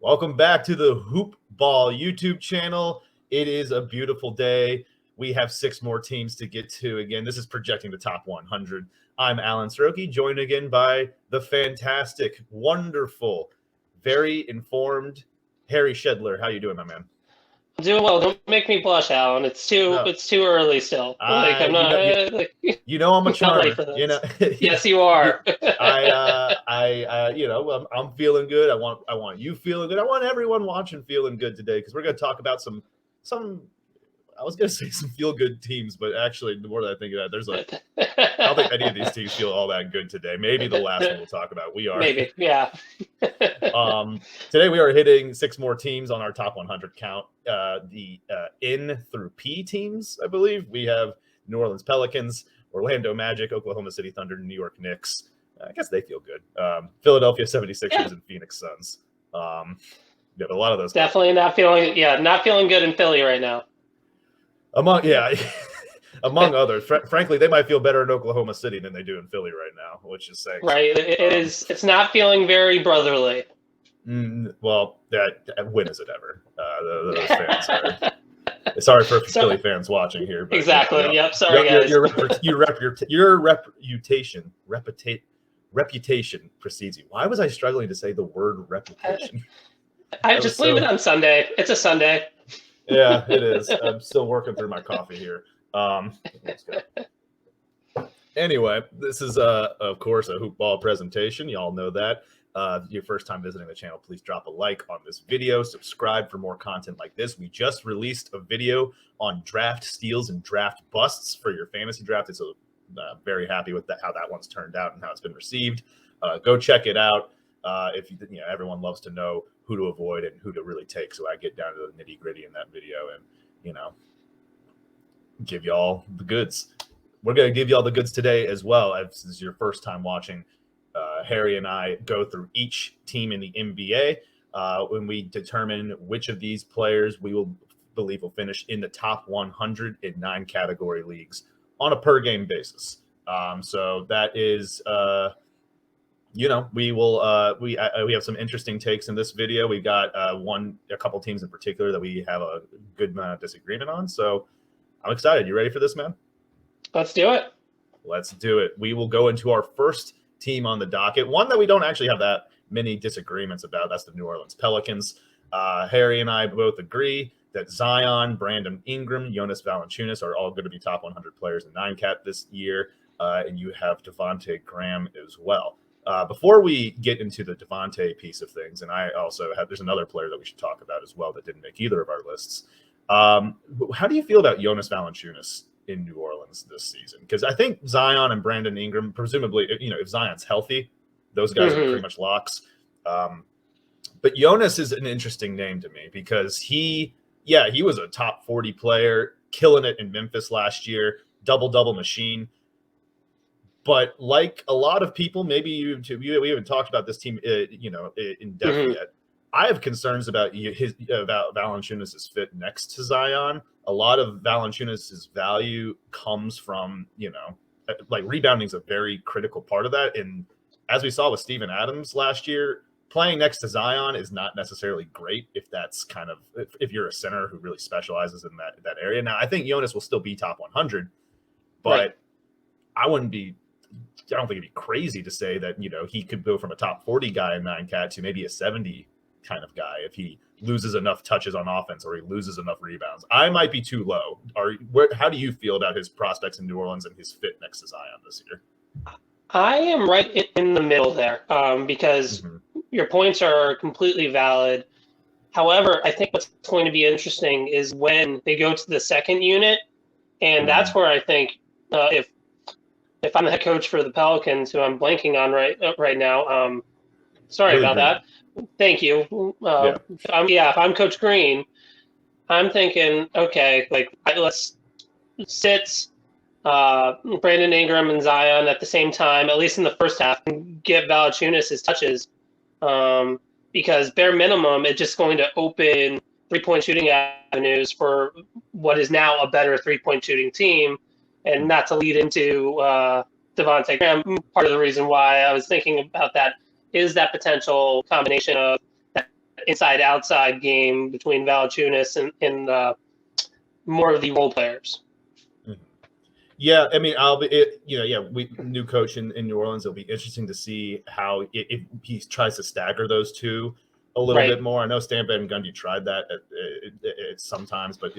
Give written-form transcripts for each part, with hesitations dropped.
Welcome back to the Hoop Ball YouTube channel. It is a beautiful day. We have 6 more teams to get to. Again, this is projecting the top 100. I'm Alan Sroki, joined again by the fantastic, wonderful, very informed Harry Shedler. How you doing, my man? I'm doing well. Don't make me blush, Alan. It's too early still. I'm not. I'm a charmer. Not ready for this. Yes, you are. I'm feeling good. I want you feeling good. I want everyone watching feeling good today because we're going to talk about some. I was going to say some feel good teams, but actually, the more that I think of that, I don't think any of these teams feel all that good today. Maybe the last one we'll talk about. We are. Maybe, yeah. Today we are hitting 6 more teams on our top 100 count. The N through P teams, I believe. We have New Orleans Pelicans, Orlando Magic, Oklahoma City Thunder, New York Knicks. I guess they feel good. Philadelphia 76ers and Phoenix Suns. A lot of those. Definitely not feeling good in Philly right now. Among others. Frankly, they might feel better in Oklahoma City than they do in Philly right now, which is saying right. It's not feeling very brotherly. Well, when is it ever? Those fans are. Sorry for Philly fans watching here. But, exactly. Yep. Sorry, guys. Your reputation precedes you. Why was I struggling to say the word reputation? I just leave it on Sunday. It's a Sunday. Yeah, it is. I'm still working through my coffee here. Anyway, this is, of course, a hoop ball presentation. You all know that. Your first time visiting the channel, please drop a like on this video. Subscribe for more content like this. We just released a video on draft steals and draft busts for your fantasy draft. It's very happy with how that one's turned out and how it's been received. Go check it out. If everyone loves to know who to avoid and who to really take. So I get down to the nitty gritty in that video and, give y'all the goods. We're going to give y'all the goods today as well. If this is your first time watching, Harry and I go through each team in the NBA when we determine which of these players we believe will finish in the top 100 in 9 category leagues on a per game basis. So that is, we have some interesting takes in this video. We got a couple teams in particular that we have a good amount of disagreement on. So I'm excited. You ready for this, man? Let's do it. Let's do it. We will go into our first team on the docket, one that we don't actually have that many disagreements about. That's the New Orleans Pelicans. Harry and I both agree that Zion, Brandon Ingram, Jonas Valanciunas are all going to be top 100 players in 9-cat this year, and you have Devonte Graham as well. Before we get into the Devonte piece of things, and I also there's another player that we should talk about as well that didn't make either of our lists. How do you feel about Jonas Valanciunas in New Orleans this season? Because I think Zion and Brandon Ingram, presumably, if Zion's healthy, those guys are pretty much locks. But Jonas is an interesting name to me because he was a top 40 player, killing it in Memphis last year, double-double machine. But like a lot of people, maybe we haven't talked about this team, in depth yet. I have concerns about Valanciunas' fit next to Zion. A lot of Valanciunas' value comes from, rebounding is a very critical part of that. And as we saw with Steven Adams last year, playing next to Zion is not necessarily great if that's if you're a center who really specializes in that area. Now, I think Jonas will still be top 100, but right. I don't think it'd be crazy to say that, he could go from a top 40 guy in 9-cat to maybe a 70 kind of guy if he loses enough touches on offense or he loses enough rebounds. I might be too low. How do you feel about his prospects in New Orleans and his fit next to Zion this year? I am right in the middle there because your points are completely valid. However, I think what's going to be interesting is when they go to the second unit, and that's where I think if I'm the head coach for the Pelicans, who I'm blanking on right now, sorry really about that. Thank you. If I'm Coach Green, I'm thinking, okay, let's sit Brandon Ingram and Zion at the same time, at least in the first half, and give Valanciunas his touches. Because bare minimum, it's just going to open three-point shooting avenues for what is now a better three-point shooting team, and not to lead into Devonte Graham. Part of the reason why I was thinking about that is that potential combination of that inside-outside game between Valanciunas and more of the role players. Yeah, I mean, we new coach in New Orleans. It'll be interesting to see how if he tries to stagger those two a little bit more. I know Stan Van Gundy tried that at sometimes, but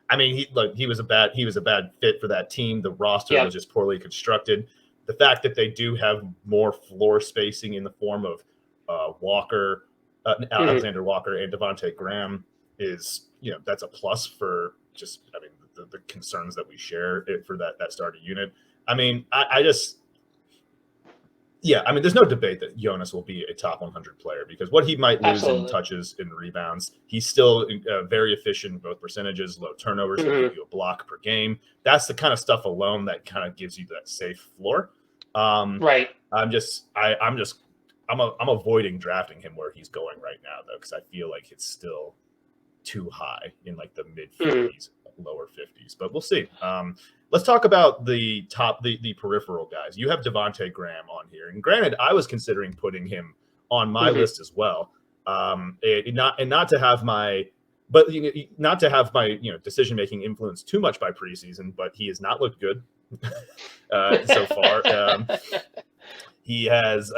I mean, he was a bad fit for that team. The roster was just poorly constructed. The fact that they do have more floor spacing in the form of Walker, Alexander Walker, and Devonte Graham is, that's a plus for just, I mean, the concerns that we share for that starting unit. I mean, there's no debate that Jonas will be a top 100 player because what he might lose in touches and rebounds, he's still very efficient, both percentages, low turnovers, he'll give you a block per game. That's the kind of stuff alone that kind of gives you that safe floor. I'm avoiding drafting him where he's going right now though, because I feel like it's still too high in like the mid 50s. Lower 50s, but we'll see. Let's talk about the peripheral guys. You have Devonte Graham on here, and granted, I was considering putting him on my list as well. Not to have my decision making influenced too much by preseason, but he has not looked good so far. He has,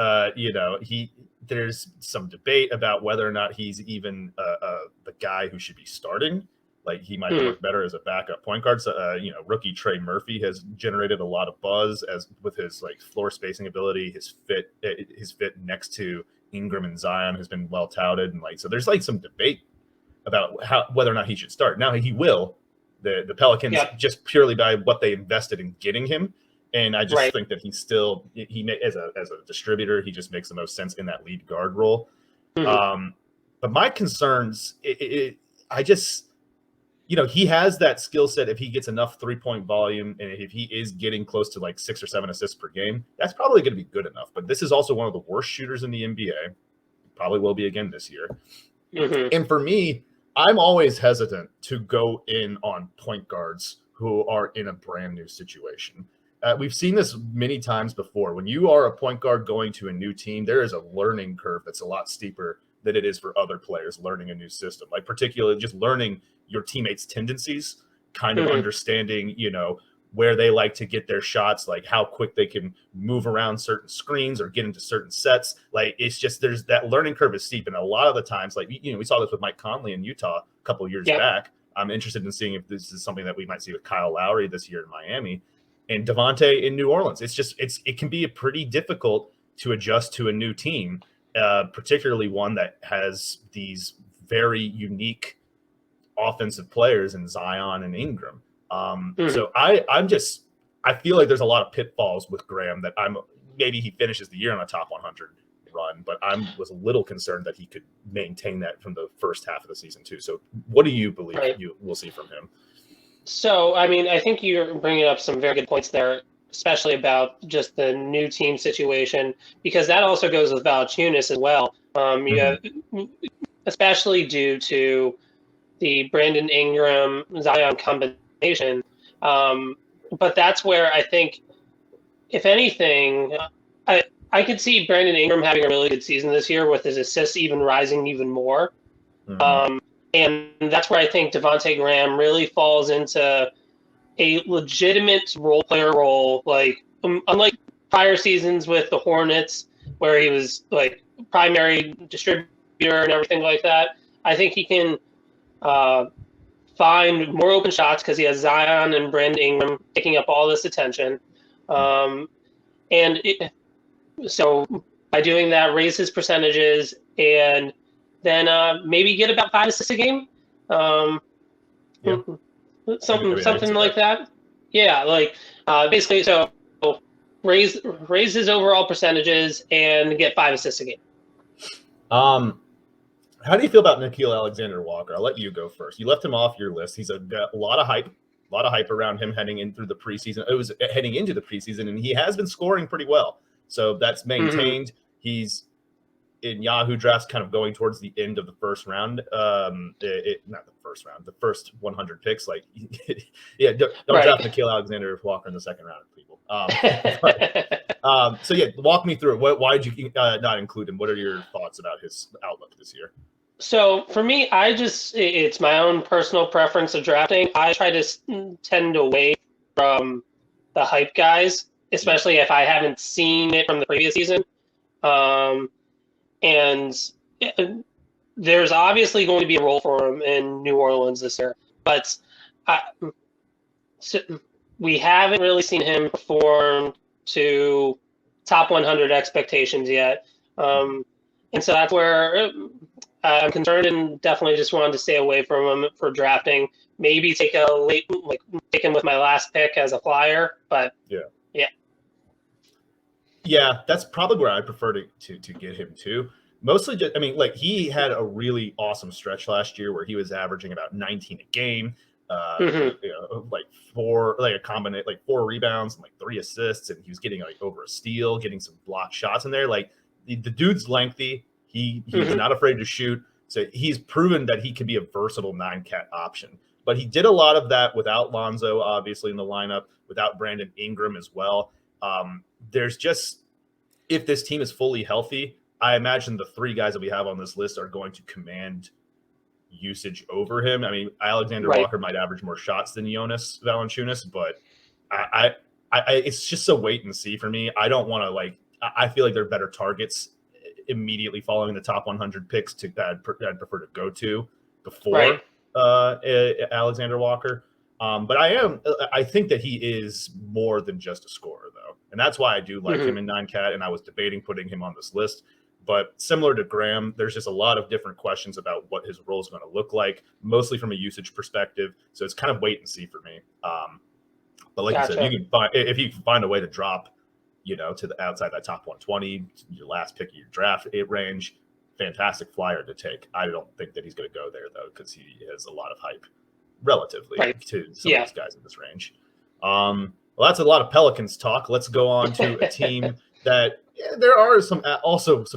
there's some debate about whether or not he's even the guy who should be starting. Like he might work better as a backup point guard. So, rookie Trey Murphy has generated a lot of buzz with his like floor spacing ability. His fit next to Ingram and Zion has been well touted, and like so. There's like some debate about whether or not he should start. Now he will. The Pelicans just purely by what they invested in getting him, and I just think that he's still as a distributor, he just makes the most sense in that lead guard role. But my concerns, he has that skill set. If he gets enough 3-point volume and if he is getting close to like 6 or 7 assists per game, that's probably going to be good enough. But this is also one of the worst shooters in the NBA. Probably will be again this year. And for me, I'm always hesitant to go in on point guards who are in a brand new situation. We've seen this many times before. When you are a point guard going to a new team, there is a learning curve that's a lot steeper than it is for other players learning a new system. Like particularly just learning your teammates' tendencies, kind of understanding, where they like to get their shots, like how quick they can move around certain screens or get into certain sets. Like it's just there's that learning curve is steep, and a lot of the times, like we saw this with Mike Conley in Utah a couple of years back. I'm interested in seeing if this is something that we might see with Kyle Lowry this year in Miami and Devonte in New Orleans. It can be a pretty difficult to adjust to a new team, particularly one that has these very unique offensive players in Zion and Ingram. So I feel like there's a lot of pitfalls with Graham that maybe he finishes the year on a top 100 run, but was a little concerned that he could maintain that from the first half of the season too. So what do you believe you will see from him? So, I mean, I think you're bringing up some very good points there, especially about just the new team situation, because that also goes with Valanciunas as well. You have, especially due to the Brandon Ingram Zion combination. But that's where I think, if anything, I could see Brandon Ingram having a really good season this year with his assists even rising even more. And that's where I think Devonte Graham really falls into a legitimate role player role. Like, unlike prior seasons with the Hornets, where he was like primary distributor and everything like that, I think he can find more open shots because he has Zion and Brandon Ingram taking up all this attention. So by doing that, raise his percentages and then maybe get about 5 assists a game. Something like that. Yeah, like basically, so raise his overall percentages and get 5 assists a game. How do you feel about Nickeil Alexander-Walker? I'll let you go first. You left him off your list. He's a lot of hype around him heading into the preseason. It was heading into the preseason, and he has been scoring pretty well. So that's maintained. He's in Yahoo drafts, kind of going towards the end of the first round. Not the first round, the first 100 picks. Like, don't draft Nickeil Alexander-Walker in the second round, people. So yeah, walk me through it. Why did you not include him? What are your thoughts about his outlook this year? So for me, it's my own personal preference of drafting. I try to tend away from the hype guys, especially if I haven't seen it from the previous season. And there's obviously going to be a role for him in New Orleans this year, but I, so we haven't really seen him perform to top 100 expectations yet. And so that's where I'm concerned and definitely just wanted to stay away from him for drafting. Maybe take take him with my last pick as a flyer, but yeah, that's probably where I prefer to get him to. Mostly just, I mean, like he had a really awesome stretch last year where he was averaging about 19 a game, like four rebounds and like 3 assists, and he was getting like over a steal, getting some block shots in there. Like the dude's lengthy. He's not afraid to shoot. So he's proven that he can be a versatile 9-cat option. But he did a lot of that without Lonzo, obviously, in the lineup, without Brandon Ingram as well. There's just, if this team is fully healthy, I imagine the 3 guys that we have on this list are going to command usage over him. I mean, Alexander Walker might average more shots than Jonas Valanciunas, but I it's just a wait and see for me. I don't want to I feel like there are better targets immediately following the top 100 picks I'd prefer to go to before Alexander Walker. But I think that he is more than just a scorer, though. And that's why I do like him in 9-cat, and I was debating putting him on this list. But similar to Graham, there's just a lot of different questions about what his role is going to look like, mostly from a usage perspective. So it's kind of wait and see for me. But like you said, if you can find a way to drop, to the outside that top 120, your last pick of your draft range, fantastic flyer to take. I don't think that he's going to go there, though, because he has a lot of hype relatively to some of these guys in this range. Well, that's a lot of Pelicans talk. Let's go on to a team that there are some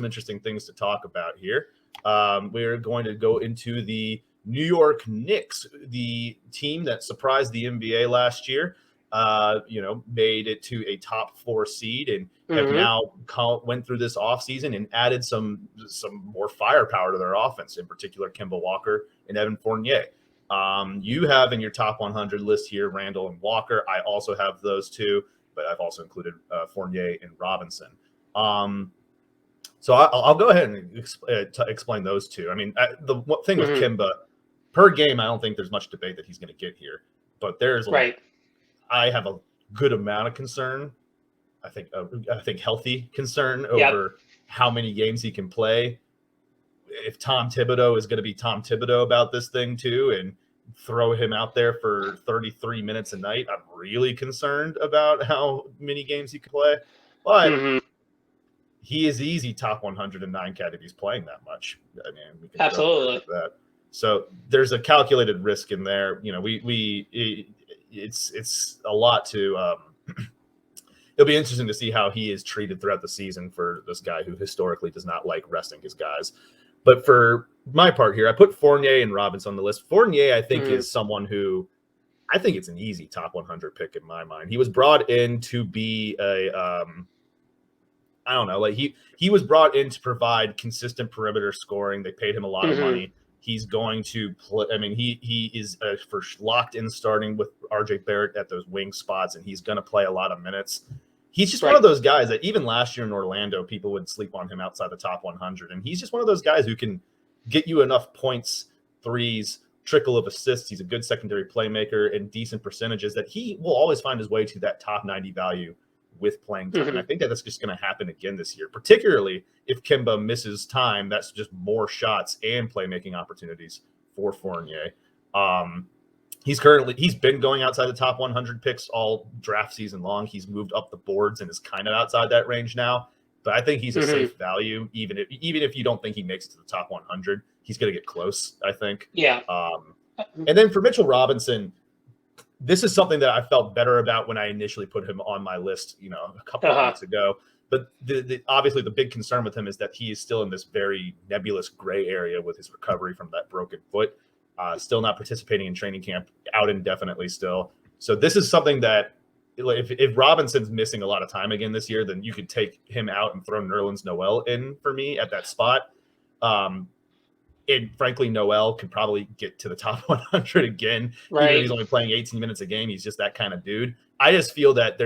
interesting things to talk about here. We're going to go into the New York Knicks, the team that surprised the NBA last year. Made it to a top 4 seed and have now went through this offseason and added some more firepower to their offense, in particular Kemba Walker and Evan Fournier. You have in your top 100 list here Randall and Walker. I also have those 2, but I've also included Fournier and Robinson. So I'll go ahead and explain those 2. I mean, the one thing with Kemba, per game, I don't think there's much debate that he's going to get here, but there's I have a good amount of concern. I think healthy concern over how many games he can play. If Tom Thibodeau is going to be Tom Thibodeau about this thing too, and throw him out there for 33 minutes a night, I'm really concerned about how many games he can play. But he is easy top 109 cat if he's playing that much. I mean, we can absolutely that. So there's a calculated risk in there. It's a lot to. It'll be interesting to see how he is treated throughout the season for this guy who historically does not like resting his guys. But for my part here, I put Fournier and Robinson on the list. Fournier, I think, is someone who I think it's an easy top 100 pick in my mind. He was brought in to be he was brought in to provide consistent perimeter scoring. They paid him a lot of money. He's going to play. I mean, he is locked in starting with RJ Barrett at those wing spots, and he's going to play a lot of minutes. He's just one of those guys that even last year in Orlando, people would sleep on him outside the top 100. And he's just one of those guys who can get you enough points, threes, trickle of assists. He's a good secondary playmaker and decent percentages that he will always find his way to that top 90 value with playing time. And I think that's just going to happen again this year, particularly if Kemba misses time. That's just more shots and playmaking opportunities for Fournier. He's been going outside the top 100 picks all draft season long. He's moved up the boards and is kind of outside that range now. But I think he's a safe value, even if you don't think he makes it to the top 100, he's going to get close, I think. Yeah. And then for Mitchell Robinson, this is something that I felt better about when I initially put him on my list, a couple of weeks ago. But obviously the big concern with him is that he is still in this very nebulous gray area with his recovery from that broken foot. Still not participating in training camp, out indefinitely still. So this is something that if Robinson's missing a lot of time again this year, then you could take him out and throw Nerlens Noel in for me at that spot. And frankly, Noel could probably get to the top 100 again. Right. Even if he's only playing 18 minutes a game, he's just that kind of dude. I just feel that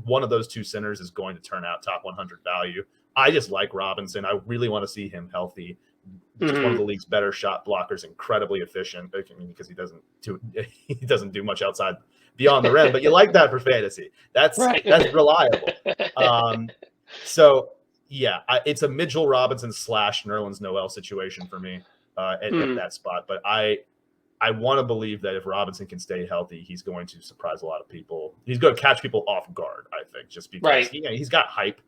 one of those two centers is going to turn out top 100 value. I just like Robinson. I really want to see him healthy. Just one of the league's better shot blockers, incredibly efficient because he doesn't do much outside beyond the rim. But you like that for fantasy. That's reliable. So yeah, it's a Mitchell Robinson / Nerlens Noel situation for me at that spot. But I want to believe that if Robinson can stay healthy, he's going to surprise a lot of people. He's going to catch people off guard, I think, just because he's got hype.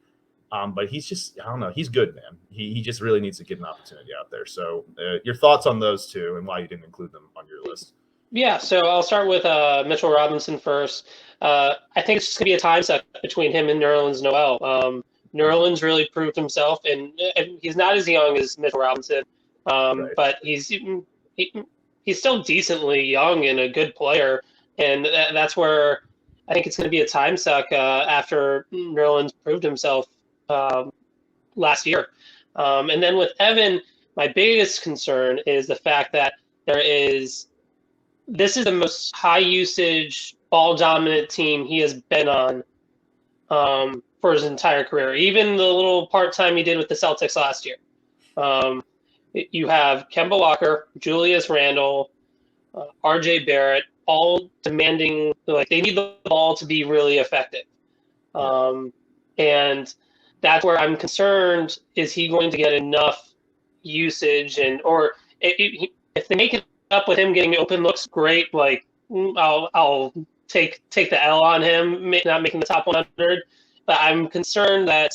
But he's just, I don't know, he's good, man. He just really needs to get an opportunity out there. So your thoughts on those two and why you didn't include them on your list? Yeah, so I'll start with Mitchell Robinson first. I think it's just going to be a time suck between him and Nerlens Noel. Nerlens really proved himself, and he's not as young as Mitchell Robinson, but he's still decently young and a good player, and that's where I think it's going to be a time suck after Nerlens proved himself last year. And then with Evan, my biggest concern is the fact that this is the most high usage, ball dominant team he has been on for his entire career, even the little part-time he did with the Celtics last year. You have Kemba Walker, Julius Randle, RJ Barrett, all demanding, like, they need the ball to be really effective. And that's where I'm concerned, is he going to get enough usage, or if they make it up with him getting open looks, great. Like, I'll take the L on him not making the top 100. But I'm concerned that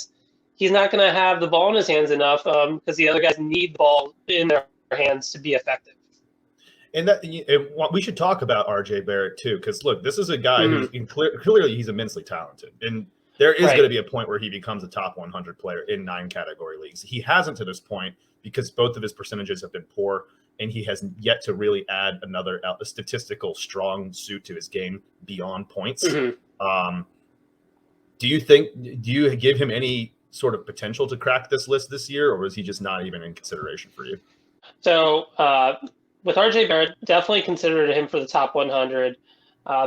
he's not going to have the ball in his hands enough because the other guys need the ball in their hands to be effective. And we should talk about RJ Barrett too, because look, this is a guy who's clearly he's immensely talented, and there is going to be a point where he becomes a top 100 player in 9 category leagues. He hasn't to this point because both of his percentages have been poor, and he has yet to really add another statistical strong suit to his game beyond points. Do you give him any sort of potential to crack this list this year, or is he just not even in consideration for you? So with RJ Barrett, definitely considered him for the top 100.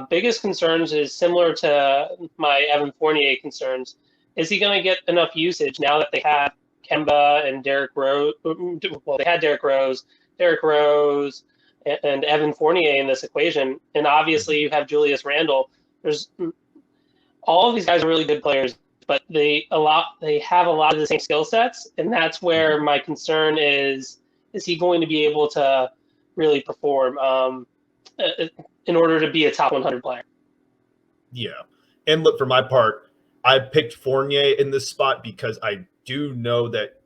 Biggest concerns is similar to my Evan Fournier concerns. Is he going to get enough usage now that they have Kemba and Derrick Rose? Well, they had Derrick Rose, and Evan Fournier in this equation. And obviously you have Julius Randle. All of these guys are really good players, but they have a lot of the same skill sets, and that's where my concern is he going to be able to really perform in order to be a top 100 player? Yeah. And look, for my part, I picked Fournier in this spot because I do know that,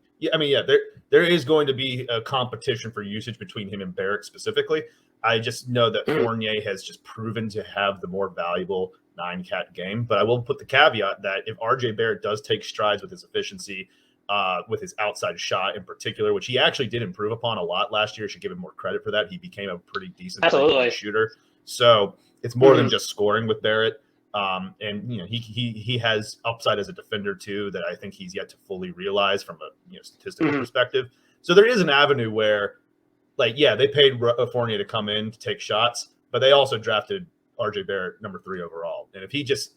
there is going to be a competition for usage between him and Barrett specifically. I just know that Fournier has just proven to have the more valuable 9-cat game. But I will put the caveat that if RJ Barrett does take strides with his efficiency, with his outside shot in particular, which he actually did improve upon a lot last year, should give him more credit for that. He became a pretty decent shooter. So it's more than just scoring with Barrett. And he has upside as a defender too that I think he's yet to fully realize from a statistical perspective. So there is an avenue where, they paid Fournier to come in to take shots, but they also drafted RJ Barrett number 3 overall. And if he just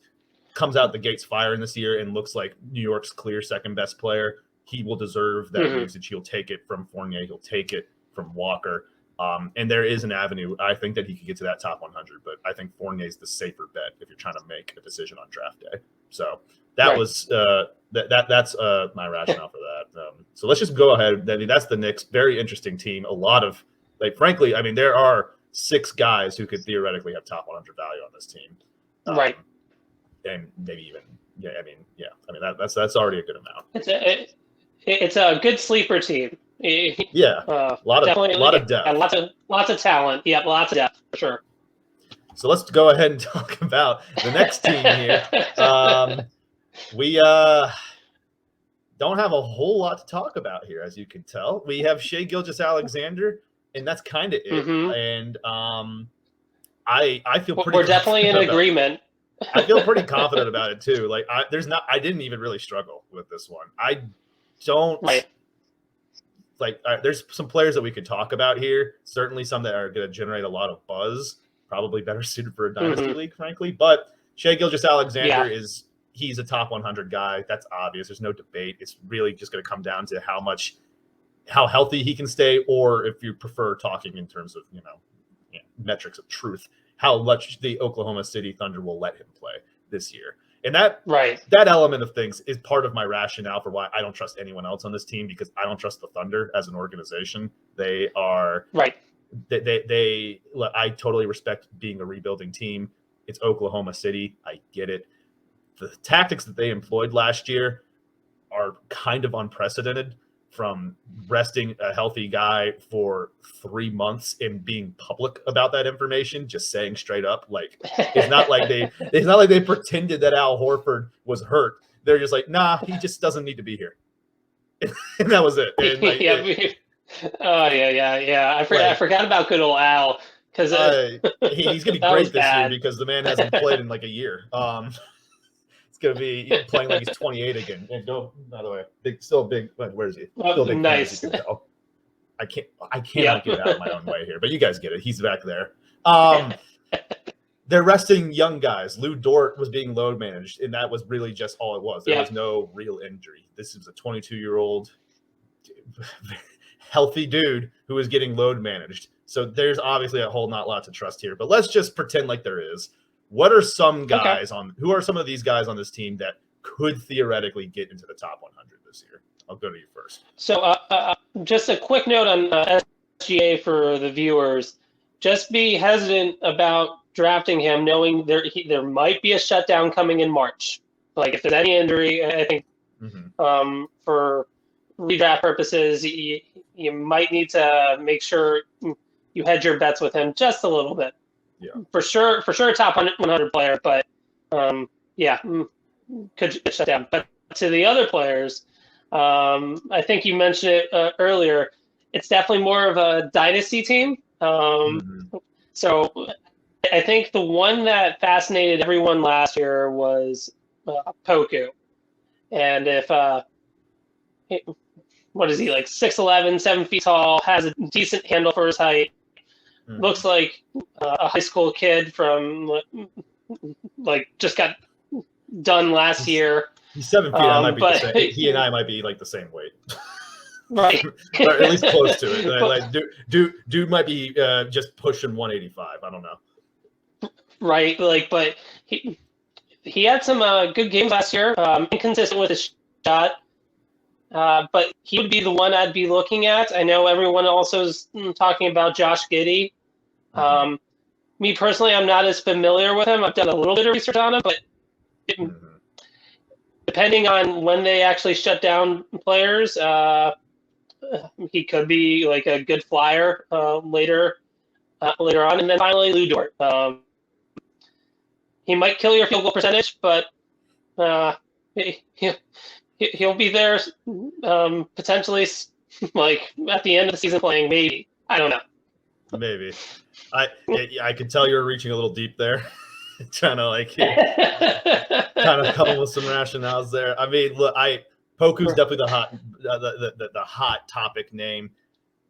comes out the gates firing this year and looks like New York's clear second best player, he will deserve that usage. He'll take it from Fournier. He'll take it from Walker. And there is an avenue. I think that he could get to that top 100, but I think Fournier is the safer bet if you're trying to make a decision on draft day. So that was that's my rationale for that. So let's just go ahead. That's the Knicks. Very interesting team. A lot of frankly, there are 6 guys who could theoretically have top 100 value on this team. And maybe even that's already a good amount. It's a good sleeper team. A lot of depth. And lots of talent. Yeah, lots of depth for sure. So let's go ahead and talk about the next team here. We don't have a whole lot to talk about here, as you can tell. We have Shai Gilgeous-Alexander, and that's kind of it. And I feel pretty. We're definitely in agreement. I feel pretty confident about it too. Like I didn't even really struggle with this one. I don't like there's some players that we could talk about here. Certainly some that are going to generate a lot of buzz, probably better suited for a dynasty league, frankly. But Shai Gilgeous-Alexander he's a top 100 guy. That's obvious. There's no debate. It's really just going to come down to how healthy he can stay, or if you prefer talking in terms of, metrics of truth, how much the Oklahoma City Thunder will let him play this year. And that element of things is part of my rationale for why I don't trust anyone else on this team, because I don't trust the Thunder as an organization. They are I totally respect being a rebuilding team. It's Oklahoma City. I get it. The tactics that they employed last year are kind of unprecedented, from resting a healthy guy for 3 months and being public about that information, just saying straight up, like, it's not like they pretended that Al Horford was hurt. They're just like, nah, he just doesn't need to be here. And that was it. And I forgot about good old Al, because he's gonna be great this year because the man hasn't played in like a year. Going to be playing like he's 28 again. And by the way, still big. Where is he? Still big. Nice. I cannot get out of my own way here, but you guys get it. He's back there. They're resting young guys. Lou Dort was being load managed, and that was really just all it was. There was no real injury. This is a 22-year-old healthy dude who is getting load managed. So there's obviously a whole not lot to trust here, but let's just pretend like there is. What are some guys who are some of these guys on this team that could theoretically get into the top 100 this year? I'll go to you first. So just a quick note on SGA for the viewers. Just be hesitant about drafting him, knowing there might be a shutdown coming in March. Like if there's any injury, I think for redraft purposes, you might need to make sure you hedge your bets with him just a little bit. Yeah, for sure, top 100 player, but could shut down. But to the other players, I think you mentioned it earlier. It's definitely more of a dynasty team. So I think the one that fascinated everyone last year was Poku, and if what is he, like 6'11", 7 feet tall, has a decent handle for his height. Looks like a high school kid from just got done last year. He's 7 feet. I might be the same. He and I might be like the same weight, right? Or at least close to it. Dude might be just pushing 185. I don't know. Right, but he had some good games last year. Inconsistent with his shot. But he would be the one I'd be looking at. I know everyone also is talking about Josh Giddey. Me personally, I'm not as familiar with him. I've done a little bit of research on him, but depending on when they actually shut down players, he could be like a good flyer later on. And then finally, Lou Dort. He might kill your field goal percentage, but he'll be there potentially like at the end of the season playing, maybe. I don't know. Maybe. I could tell you're reaching a little deep there. Trying to kind of come up with some rationales there. I mean, look, Poku's definitely the hot topic name.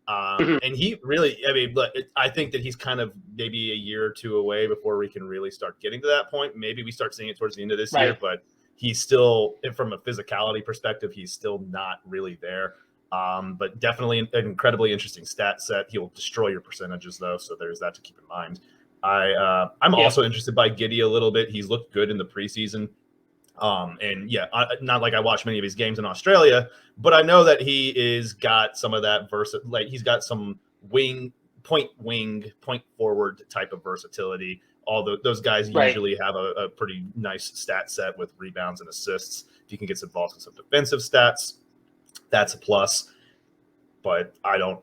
And he really, I mean, look, I think that he's kind of maybe a year or two away before we can really start getting to that point. Maybe we start seeing it towards the end of this year, but he's still, from a physicality perspective, he's still not really there. But definitely an incredibly interesting stat set. He'll destroy your percentages, though, so there's that to keep in mind. I'm also interested by Giddey a little bit. He's looked good in the preseason. Not like I watch many of his games in Australia, but I know that he is got some of that he's got some point forward type of versatility. All those guys usually have a pretty nice stat set with rebounds and assists. If you can get involved in some defensive stats, that's a plus. But I don't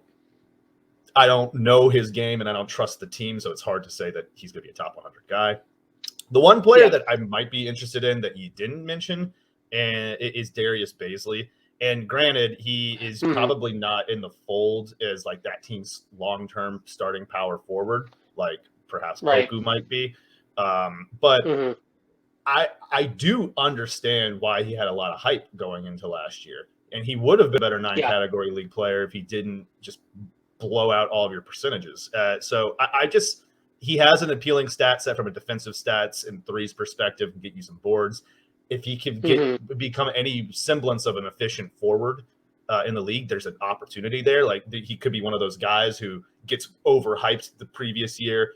know his game, and I don't trust the team, so it's hard to say that he's going to be a top 100 guy. The one player that I might be interested in that you didn't mention is Darius Bazley. And granted, he is probably not in the fold as like that team's long-term starting power forward, like perhaps Poku might be. But I do understand why he had a lot of hype going into last year, and he would have been a better 9-category league player if he didn't just blow out all of your percentages. So I just he has an appealing stat set from a defensive stats and threes perspective and get you some boards. If he can become any semblance of an efficient forward in the league, there's an opportunity there. Like he could be one of those guys who gets overhyped the previous year.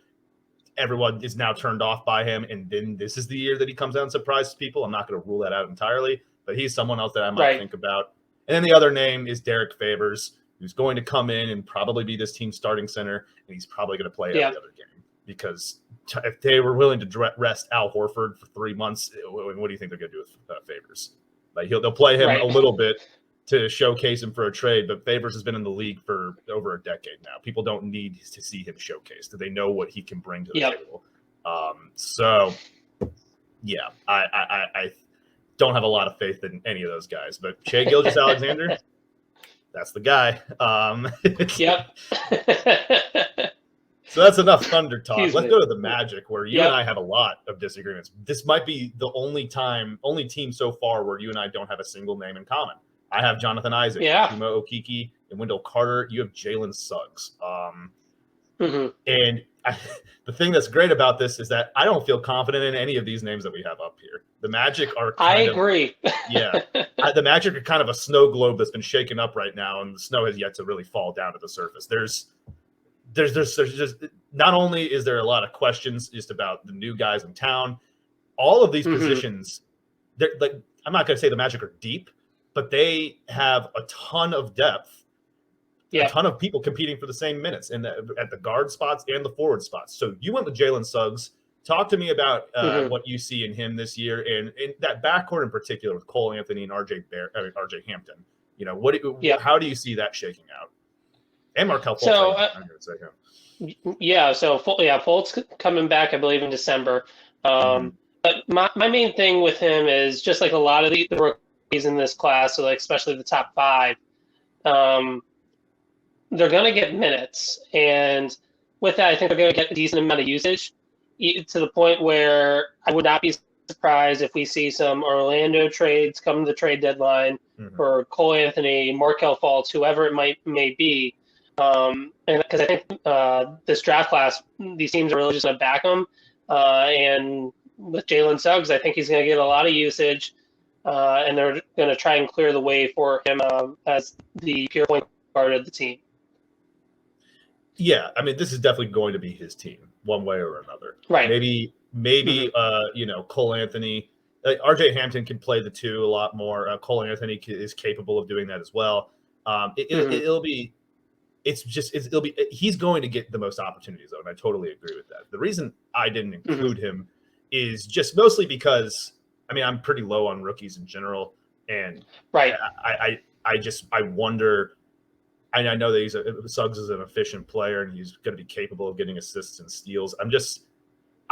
Everyone is now turned off by him, and then this is the year that he comes out and surprises people. I'm not going to rule that out entirely, but he's someone else that I might think about. And then the other name is Derek Favors, who's going to come in and probably be this team's starting center, and he's probably going to play every other game because if they were willing to rest Al Horford for 3 months, what do you think they're going to do with Favors? Like they'll play him a little bit to showcase him for a trade, but Favors has been in the league for over a decade now. People don't need to see him showcased. They know what he can bring to the table. So, yeah, I don't have a lot of faith in any of those guys, but Shai Gilgeous-Alexander, that's the guy. So that's enough Thunder talk. Let's go to the Magic, where you and I have a lot of disagreements. This might be the only team so far where you and I don't have a single name in common. I have Jonathan Isaac, Chuma Okeke, and Wendell Carter. You have Jalen Suggs. And the thing that's great about this is that I don't feel confident in any of these names that we have up here. The Magic are I agree. The Magic are kind of a snow globe that's been shaken up right now, and the snow has yet to really fall down to the surface. There's just not only is there a lot of questions just about the new guys in town, all of these positions, like I'm not going to say the Magic are deep, but they have a ton of depth, a ton of people competing for the same minutes at the guard spots and the forward spots. So you went with Jalen Suggs. Talk to me about what you see in him this year, and in that backcourt in particular with Cole Anthony and RJ Hampton. You know, how do you see that shaking out? And Markelle Fultz. So, I'm going to say him. Fultz coming back, I believe, in December. But my main thing with him is just like a lot of the rookies in this class, so like especially the top 5, they're going to get minutes, and with that, I think they're going to get a decent amount of usage to the point where I would not be surprised if we see some Orlando trades come to the trade deadline for Cole Anthony, Markelle Fultz, whoever it may be. And because I think this draft class, these teams are really just going to back him. And with Jalen Suggs, I think he's going to get a lot of usage, and they're going to try and clear the way for him as the pure point guard of the team. Yeah, I mean, this is definitely going to be his team, one way or another. Right. Maybe Cole Anthony, RJ Hampton can play the two a lot more. Cole Anthony is capable of doing that as well. He's going to get the most opportunities, though, and I totally agree with that. The reason I didn't include him is just mostly because, I mean, I'm pretty low on rookies in general, and I wonder. I know that Suggs is an efficient player, and he's going to be capable of getting assists and steals.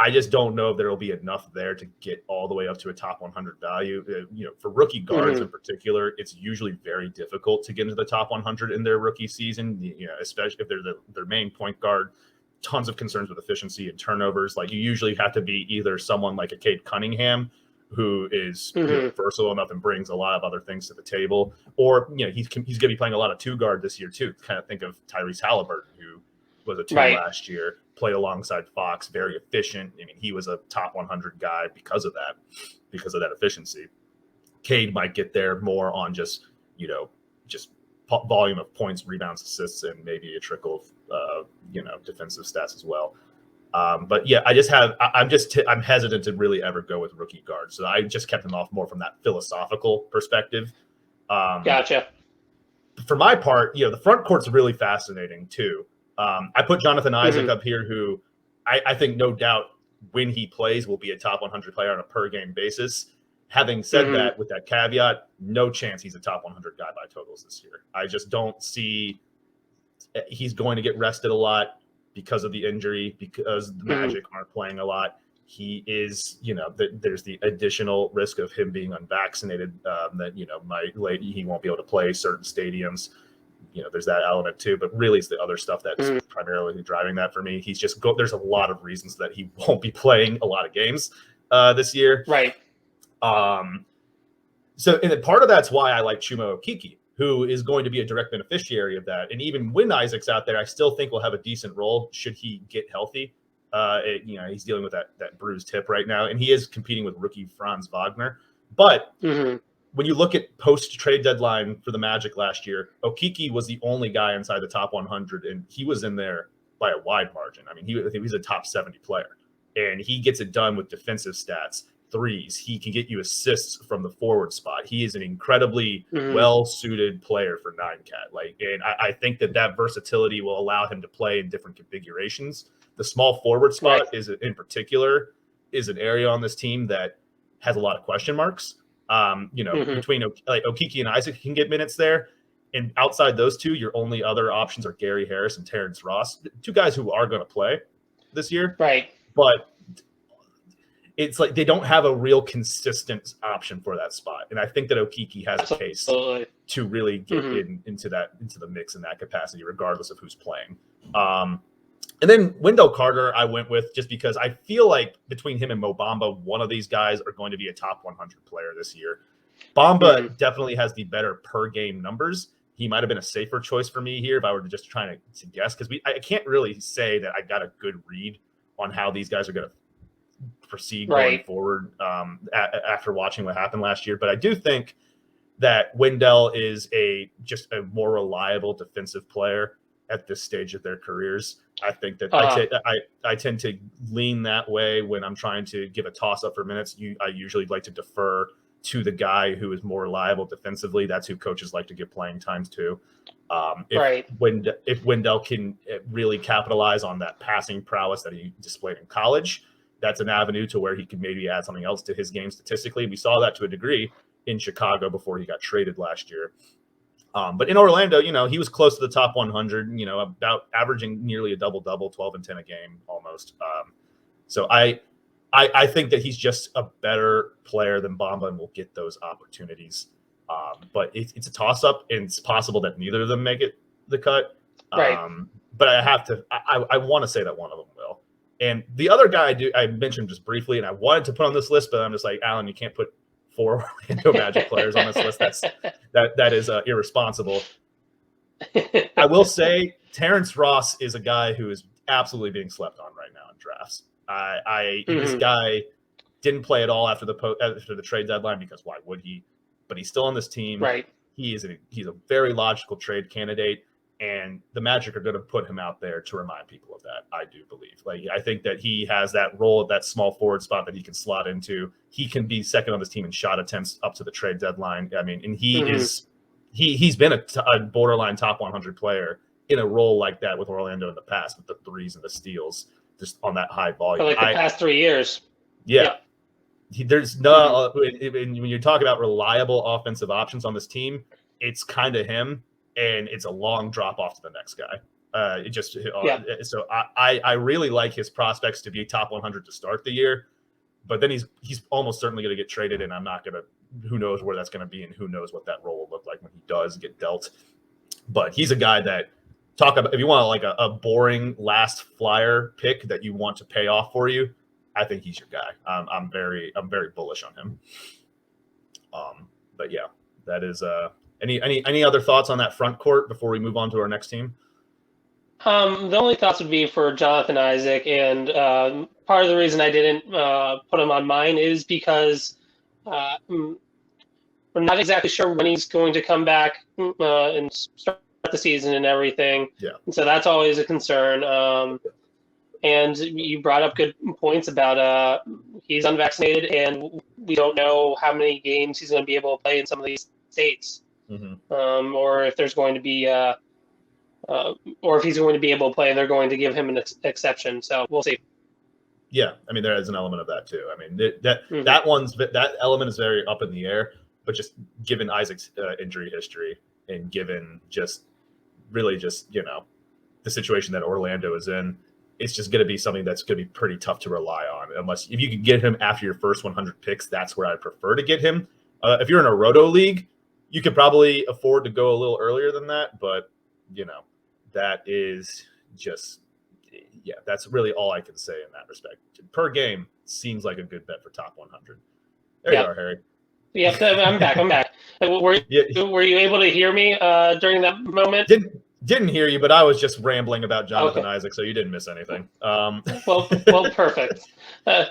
I just don't know if there will be enough there to get all the way up to a top 100 value. For rookie guards in particular, it's usually very difficult to get into the top 100 in their rookie season. Especially if they're their main point guard. Tons of concerns with efficiency and turnovers. Like you usually have to be either someone like a Cade Cunningham, who is versatile enough and brings a lot of other things to the table, or he's going to be playing a lot of 2-guard this year too. Kind of think of Tyrese Halliburton, who was a 2 last year, played alongside Fox, very efficient. I mean, he was a top 100 guy because of that efficiency. Cade might get there more on just volume of points, rebounds, assists, and maybe a trickle of defensive stats as well. But yeah, I'm hesitant to really ever go with rookie guards. So I just kept him off more from that philosophical perspective. Gotcha. For my part, the front court's really fascinating too. I put Jonathan Isaac up here, who I think no doubt when he plays will be a top 100 player on a per game basis. Having said that, with that caveat, no chance he's a top 100 guy by totals this year. I just don't see he's going to get rested a lot because of the injury, because the Magic aren't playing a lot. He is, there's the additional risk of him being unvaccinated that, he won't be able to play certain stadiums. There's that element too, but really it's the other stuff that's primarily driving that for me. He's just there's a lot of reasons that he won't be playing a lot of games. this year. Right. So, and part of that's why I like Chuma Okeke, who is going to be a direct beneficiary of that. And even when Isaac's out there, I still think will have a decent role should he get healthy. He's dealing with that bruised hip right now, and he is competing with rookie Franz Wagner. But when you look at post-trade deadline for the Magic last year, Okeke was the only guy inside the top 100, and he was in there by a wide margin. I mean, he was a top 70 player, and he gets it done with defensive stats. Threes. He can get you assists from the forward spot. He is an incredibly well-suited player for 9-cat. And I think that versatility will allow him to play in different configurations. The small forward spot in particular is an area on this team that has a lot of question marks. Between Okeke and Isaac can get minutes there, and outside those two, your only other options are Gary Harris and Terrence Ross, two guys who are going to play this year. Right, but it's like they don't have a real consistent option for that spot. And I think that Okeke has a case to really get into the mix in that capacity, regardless of who's playing. And then Wendell Carter, I went with just because I feel like between him and Mo Bamba, one of these guys are going to be a top 100 player this year. Bamba definitely has the better per game numbers. He might have been a safer choice for me here if I were just trying to guess, because I can't really say that I got a good read on how these guys are going to proceed going forward after watching what happened last year. But I do think that Wendell is just a more reliable defensive player at this stage of their careers. I think that I tend to lean that way when I'm trying to give a toss up for minutes. I usually like to defer to the guy who is more reliable defensively. That's who coaches like to give playing times to. If Wendell can really capitalize on that passing prowess that he displayed in college, that's an avenue to where he could maybe add something else to his game statistically. We saw that to a degree in Chicago before he got traded last year. But in Orlando, he was close to the top 100, about averaging nearly a double-double, 12 and 10 a game almost. So I think that he's just a better player than Bamba and will get those opportunities. But it's a toss-up, and it's possible that neither of them make it the cut. But I want to say that one of them will. And the other guy I mentioned just briefly, and I wanted to put on this list, but I'm just like, Alan, you can't put 4 Orlando Magic players on this list. That is irresponsible. I will say Terrence Ross is a guy who is absolutely being slept on right now in drafts. This guy didn't play at all after the trade deadline, because why would he? But he's still on this team. Right. He's a very logical trade candidate. And the Magic are going to put him out there to remind people of that, I do believe. I think that he has that role at that small forward spot that he can slot into. He can be second on this team in shot attempts up to the trade deadline. I mean, and he's been a borderline top 100 player in a role like that with Orlando in the past, with the threes and the steals, just on that high volume. For the past 3 years. Yeah. There's no when you talk about reliable offensive options on this team, it's kind of him. And it's a long drop off to the next guy. So I really like his prospects to be top 100 to start the year, but then he's almost certainly going to get traded, and I'm not going to. Who knows where that's going to be, and who knows what that role will look like when he does get dealt. But he's a guy that talk about if you want like a boring last flyer pick that you want to pay off for you. I think he's your guy. I'm very bullish on him. But yeah, that is Any other thoughts on that front court before we move on to our next team? The only thoughts would be for Jonathan Isaac, and part of the reason I didn't put him on mine is because we're not exactly sure when he's going to come back and start the season and everything. Yeah. And so that's always a concern. And you brought up good points about he's unvaccinated, and we don't know how many games he's going to be able to play in some of these states. Or if there's going to be, or if he's going to be able to play, they're going to give him an exception. So we'll see. Yeah, I mean there is an element of that too. I mean that element is very up in the air. But just given Isaac's injury history, and given just the situation that Orlando is in, it's just going to be something that's going to be pretty tough to rely on. Unless if you can get him after your first 100 picks, that's where I prefer to get him. If you're in a roto league, you could probably afford to go a little earlier than that, but that is just yeah, that's really all I can say in that respect. Per game seems like a good bet for top 100. There you are, Harry. Yep, I'm back. Were you able to hear me during that moment? Didn't hear you, but I was just rambling about Jonathan Isaac, so you didn't miss anything. Well, perfect.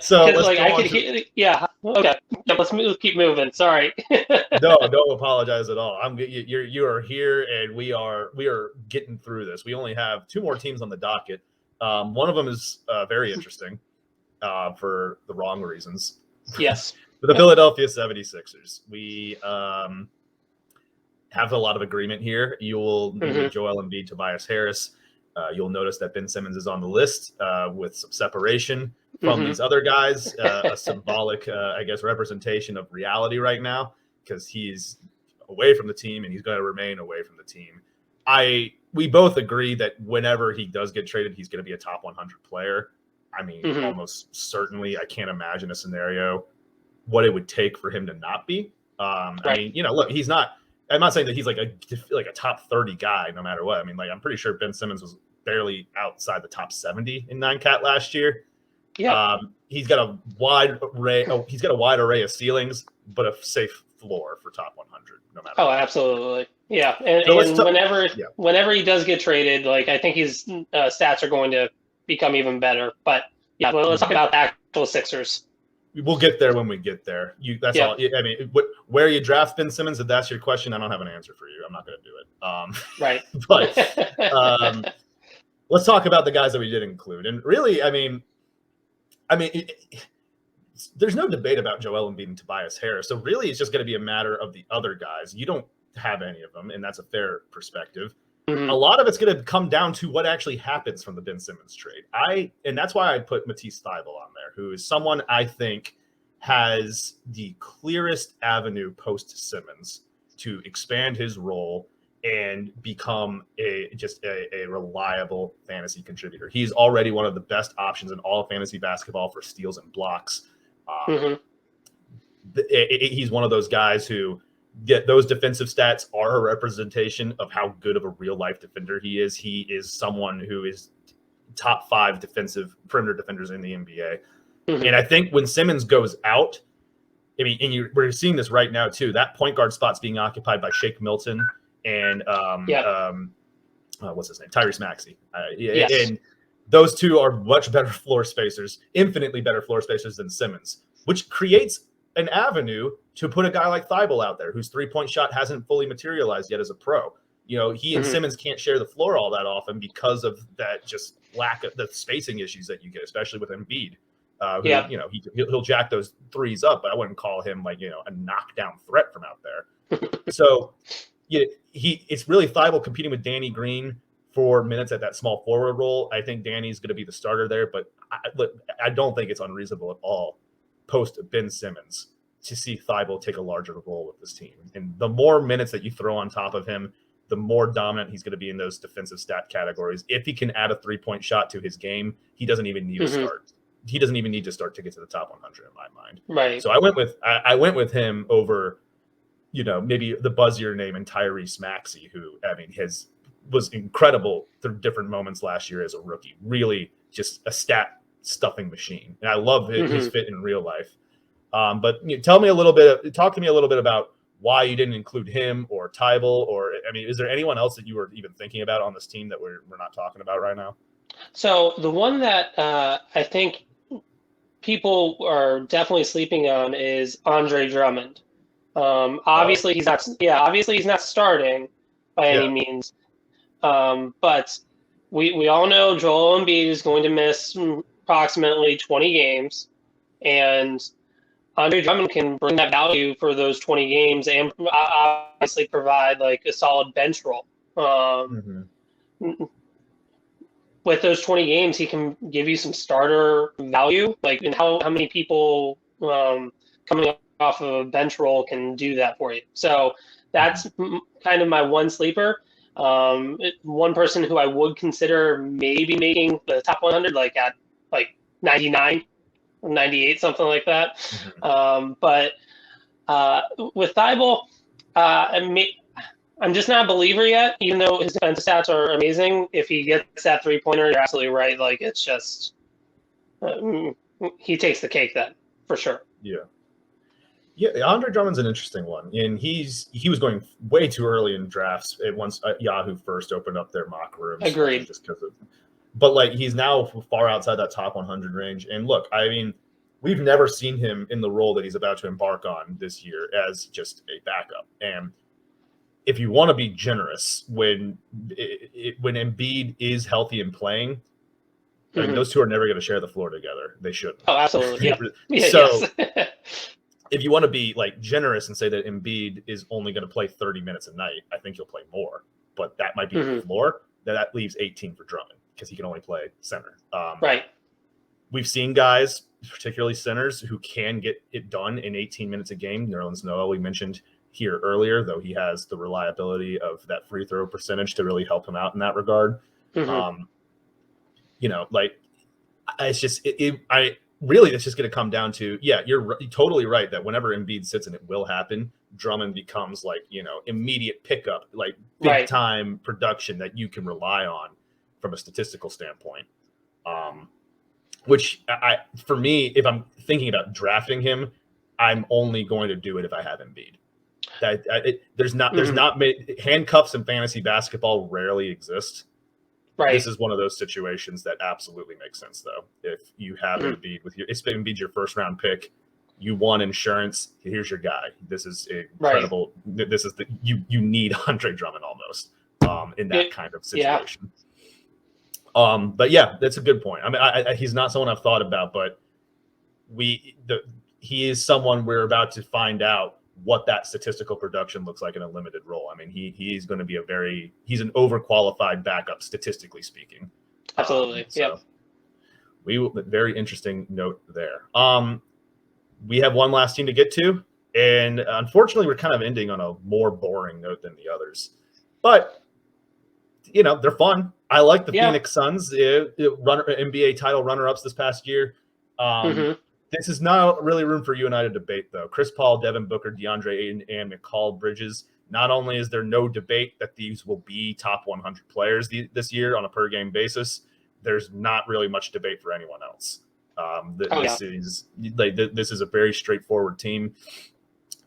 So like I could hear. Yeah. Okay. Yeah, let's keep moving. Sorry. No, don't apologize at all. You are here, and we are getting through this. We only have 2 more teams on the docket. One of them is very interesting for the wrong reasons. Yes. The Philadelphia 76ers. We have a lot of agreement here. You'll need Joel Embiid, Tobias Harris. You'll notice that Ben Simmons is on the list with some separation from these other guys, a symbolic, I guess, representation of reality right now, because he's away from the team and he's going to remain away from the team. We both agree that whenever he does get traded, he's going to be a top 100 player. I mean, almost certainly. I can't imagine a scenario what it would take for him to not be. I mean, look, he's not. I'm not saying that he's like a top 30 guy no matter what. I mean, like, I'm pretty sure Ben Simmons was barely outside the top 70 in 9-cat last year. Yeah. He's got a wide array of ceilings, but a safe floor for top 100 no matter what. Absolutely. Yeah. And whenever he does get traded, like, I think his stats are going to become even better. But yeah, well, let's talk about the actual Sixers. We'll get there when we get there. That's all. I mean, where you draft Ben Simmons, if that's your question, I don't have an answer for you. I'm not going to do it. Right. But let's talk about the guys that we did include. And really, I mean, there's no debate about Joel Embiid and Tobias Harris. So really, it's just going to be a matter of the other guys. You don't have any of them, and that's a fair perspective. A lot of it's going to come down to what actually happens from the Ben Simmons trade. And that's why I put Matisse Thybulle on there, who is someone I think has the clearest avenue post Simmons to expand his role and become a reliable fantasy contributor. He's already one of the best options in all of fantasy basketball for steals and blocks. He's one of those guys who get those defensive stats are a representation of how good of a real life defender he is. He is someone who is top 5 defensive perimeter defenders in the NBA. And I think when Simmons goes out, I mean, and we're seeing this right now too, that point guard spot's being occupied by Shake Milton and what's his name? Tyrese Maxey. Yes. And those two are much better floor spacers, infinitely better floor spacers than Simmons, which creates an avenue to put a guy like Thybulle out there whose 3-point shot hasn't fully materialized yet as a pro. He and Simmons can't share the floor all that often because of that just lack of the spacing issues that you get, especially with Embiid. He'll jack those threes up, but I wouldn't call him like, a knockdown threat from out there. So it's really Thybulle competing with Danny Green for minutes at that small forward role. I think Danny's going to be the starter there, but I don't think it's unreasonable at all post Ben Simmons to see Thybulle take a larger role with this team. And the more minutes that you throw on top of him, the more dominant he's going to be in those defensive stat categories. If he can add a 3-point shot to his game, he doesn't even need to start. He doesn't even need to start to get to the top 100 in my mind. Right. So I went with him over, maybe the buzzier name in Tyrese Maxey, who, I mean, was incredible through different moments last year as a rookie. Really just a stat stuffing machine. And I love his fit in real life. But talk to me a little bit about why you didn't include him or Thybulle, or, I mean, is there anyone else that you were even thinking about on this team that we're not talking about right now? So the one that I think people are definitely sleeping on is Andre Drummond. Obviously he's not starting by any means. But we all know Joel Embiid is going to miss approximately 20 games, and Andre Drummond can bring that value for those 20 games and obviously provide like a solid bench role. With those 20 games, he can give you some starter value. Like, and how many people coming off of a bench role can do that for you? So that's kind of my one sleeper. One person who I would consider maybe making the top 100, like at like 99, 98, something like that. But with Thybulle, I'm just not a believer yet, even though his defensive stats are amazing. If he gets that 3-pointer, you're absolutely right. Like, it's just he takes the cake then, for sure. Yeah. Yeah, Andre Drummond's an interesting one, and he was going way too early in drafts. Once Yahoo first opened up their mock rooms, Agreed. Just because of, but like he's now far outside that top 100 range. And look, I mean, we've never seen him in the role that he's about to embark on this year as just a backup. And if you want to be generous, when Embiid is healthy and playing, I mean, those two are never going to share the floor together. They shouldn't. Oh, absolutely. Yeah. So. Yes. If you want to be like generous and say that Embiid is only going to play 30 minutes a night, I think he'll play more, but that might be the floor. That leaves 18 for Drummond because he can only play center. Right. We've seen guys, particularly centers, who can get it done in 18 minutes a game. Nerlens Noel, we mentioned here earlier, though he has the reliability of that free throw percentage to really help him out in that regard. You know, like it's just really, it's just going to come down to, you're totally right that whenever Embiid sits, and it will happen, Drummond becomes like, you know, immediate pickup, like big time production that you can rely on from a statistical standpoint. Which for me, if I'm thinking about drafting him, I'm only going to do it if I have Embiid. There's not handcuffs in fantasy basketball rarely exist. Right. This is one of those situations that absolutely makes sense, though. If you have Embiid if Embiid's your first round pick, you want insurance. Here's your guy. This is incredible. Right. This is you need Andre Drummond almost in that kind of situation. Yeah. But yeah, that's a good point. I mean, he's not someone I've thought about, but he is someone we're about to find out what that statistical production looks like in a limited role. I mean, he's going to be he's an overqualified backup, statistically speaking. Absolutely. Very interesting note there. We have one last team to get to, and unfortunately we're kind of ending on a more boring note than the others, but you know, they're fun. I like the Phoenix Suns, NBA title runner-ups this past year. This is not really room for you and I to debate, though. Chris Paul, Devin Booker, DeAndre Ayton, and Mikal Bridges. Not only is there no debate that these will be top 100 players this year on a per-game basis, there's not really much debate for anyone else. This is a very straightforward team.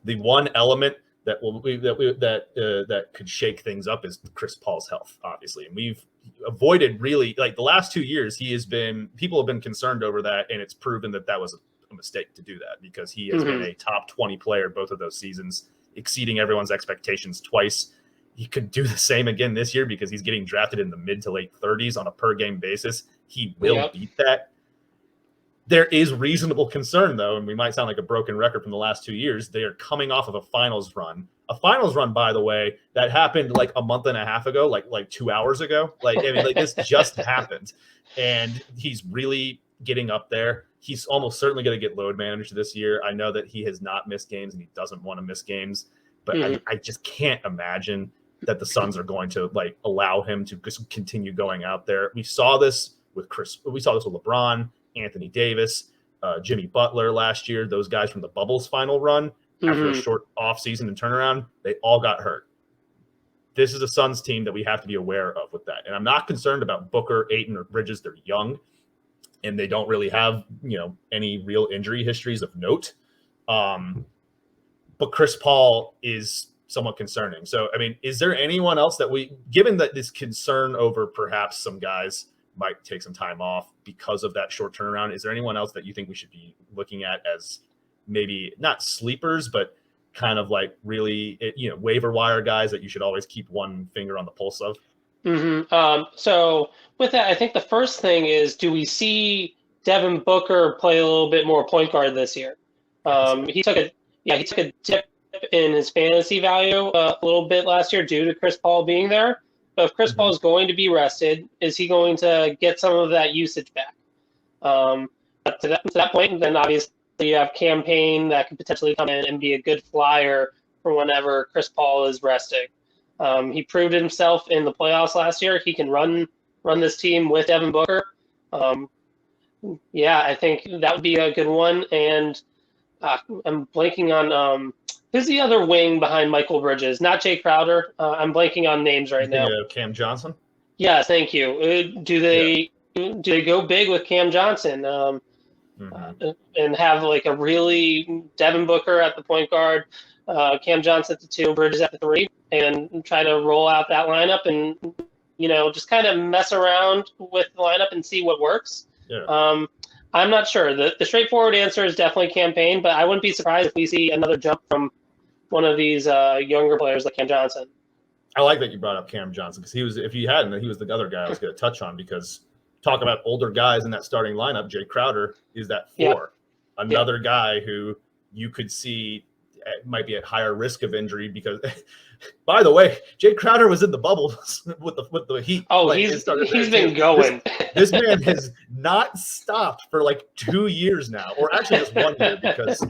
The one element that could shake things up is Chris Paul's health, obviously, and we've avoided really like the last 2 years. People have been concerned over that, and it's proven that was a mistake to do that because he has been a top 20 player both of those seasons, exceeding everyone's expectations twice. He could do the same again this year because he's getting drafted in the mid to late 30s on a per game basis. He will beat that. There is reasonable concern, though, and we might sound like a broken record from the last 2 years. They are coming off of a finals run. A finals run, by the way, that happened like a month and a half ago, like 2 hours ago. This just happened. And he's really getting up there. He's almost certainly going to get load managed this year. I know that he has not missed games and he doesn't want to miss games, but I just can't imagine that the Suns are going to like allow him to just continue going out there. We saw this with LeBron, Anthony Davis, Jimmy Butler last year. Those guys from the Bubbles final run after a short offseason and turnaround, they all got hurt. This is a Suns team that we have to be aware of with that. And I'm not concerned about Booker, Ayton, or Bridges. They're young, and they don't really have, any real injury histories of note. But Chris Paul is somewhat concerning. So, I mean, is there anyone else given that this concern over perhaps some guys might take some time off because of that short turnaround, is there anyone else that you think we should be looking at as maybe not sleepers, but kind of like really, waiver wire guys that you should always keep one finger on the pulse of? So with that, I think the first thing is, do we see Devin Booker play a little bit more point guard this year? He took a dip in his fantasy value a little bit last year due to Chris Paul being there. But if Chris Paul is going to be rested, is he going to get some of that usage back? But to that point, then obviously you have Campaign that could potentially come in and be a good flyer for whenever Chris Paul is resting. He proved himself in the playoffs last year. He can run this team with Devin Booker. I think that would be a good one. And I'm blanking on who's the other wing behind Michael Bridges? Not Jay Crowder. I'm blanking on names right now. Cam Johnson. Yes, thank you. Do they go big with Cam Johnson and have like a really Devin Booker at the point guard, Cam Johnson at the 2, Bridges at the 3, and try to roll out that lineup and just kind of mess around with the lineup and see what works? Yeah. I'm not sure. The straightforward answer is definitely campaign, but I wouldn't be surprised if we see another jump from one of these younger players like Cam Johnson. I like that you brought up Cam Johnson because he was the other guy I was going to touch on, because talk about older guys in that starting lineup. Jay Crowder is that 4. Another guy who you could see might be at higher risk of injury because, by the way, Jay Crowder was in the bubble with the Heat. Oh, he's been going. This man has not stopped for like 2 years now, or actually just 1 year, because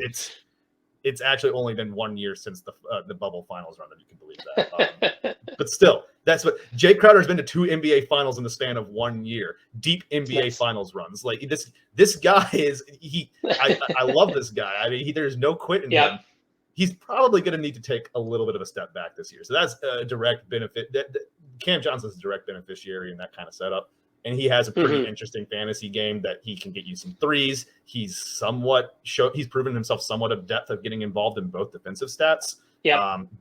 it's actually only been 1 year since the bubble finals run, if you can believe that. But still, that's what Jay Crowder's been to 2 NBA finals in the span of 1 year. Deep NBA finals runs. Like this guy is I love this guy. I mean, there's no quit in him. He's probably going to need to take a little bit of a step back this year. So that's a direct benefit. Cam Johnson's a direct beneficiary in that kind of setup. And he has a pretty interesting fantasy game that he can get you some threes. He's proven himself somewhat of depth of getting involved in both defensive stats.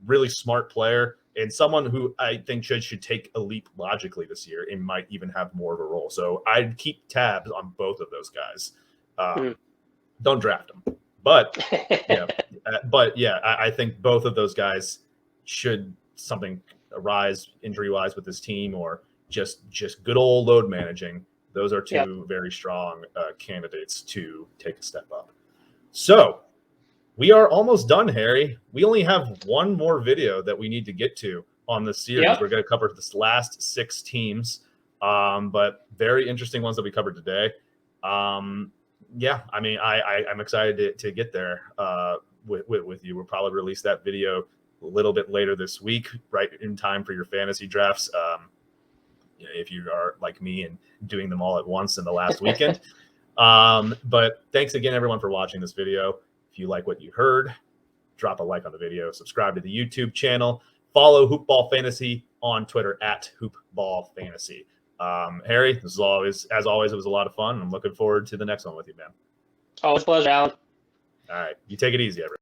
Really smart player, and someone who I think should take a leap logically this year and might even have more of a role. So I'd keep tabs on both of those guys. Don't draft them, but I think both of those guys should something arise injury-wise with this team, or just good old load managing. Those are 2 very strong candidates to take a step up. So we are almost done, Harry. We only have one more video that we need to get to on this series. We're going to cover this last 6 teams, but very interesting ones that we covered today. I mean, I'm excited to get there with you. We'll probably release that video a little bit later this week, right in time for your fantasy drafts. If you are like me and doing them all at once in the last weekend. But thanks again, everyone, for watching this video. If you like what you heard, drop a like on the video, subscribe to the YouTube channel, follow Hoopball Fantasy on Twitter at Hoopball Fantasy. Harry, as always, it was a lot of fun. I'm looking forward to the next one with you, man. Always a pleasure, Alan. All right. You take it easy, everyone.